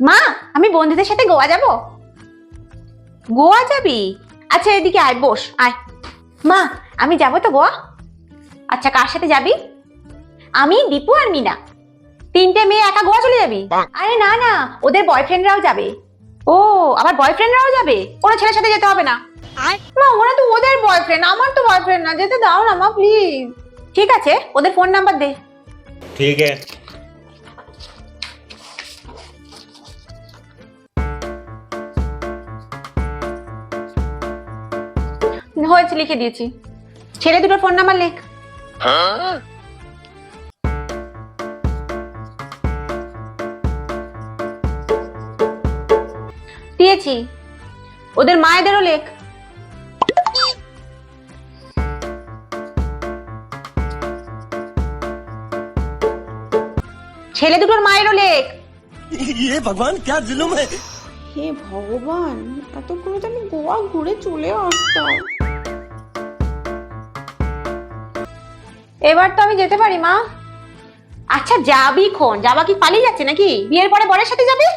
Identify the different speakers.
Speaker 1: মা, আমি বন্ধুদের সাথে গোয়া যাব। গোয়া যাবি? আচ্ছা এদিকে আয়, বস আয়। মা, আমি যাব তো গোয়া। আচ্ছা কার সাথে যাবি? আমি, দীপু আর মিনা। তিনটে মেয়ে একা গোয়া চলে যাবি? আরে না না, ওদের বয়ফ্রেন্ডরাও যাবে। ও, আবার বয়ফ্রেন্ডরাও যাবে? কোনো ছেলের সাথে যেতে হবে না। মা, ওরা তো ওদের বয়ফ্রেন্ড, আমার তো বয়ফ্রেন্ড না, যেতে দাও না মা প্লিজ। ঠিক আছে, ওদের ফোন নাম্বার দে।
Speaker 2: ठीक है।
Speaker 1: হয়েছে, লিখে দিয়েছি। ছেলে দুটোর ফোন নাম্বার লেখ। দিয়েছি। ওদের মায়েদেরও লেখ। ছেলে দুটোর মায়েরও লেখ।
Speaker 3: ये भगवान क्या जुल्म है।
Speaker 4: হে ভগবান, এতক্ষণে তো আমি গোয়া ঘুরে চলে আসতাম।
Speaker 1: এবার তো আমি যেতে পারি মা। আচ্ছা যাবি খন? যাবা কি পালিয়ে যাচ্ছে নাকি? বিয়ের পরে বরের সাথে যাবি?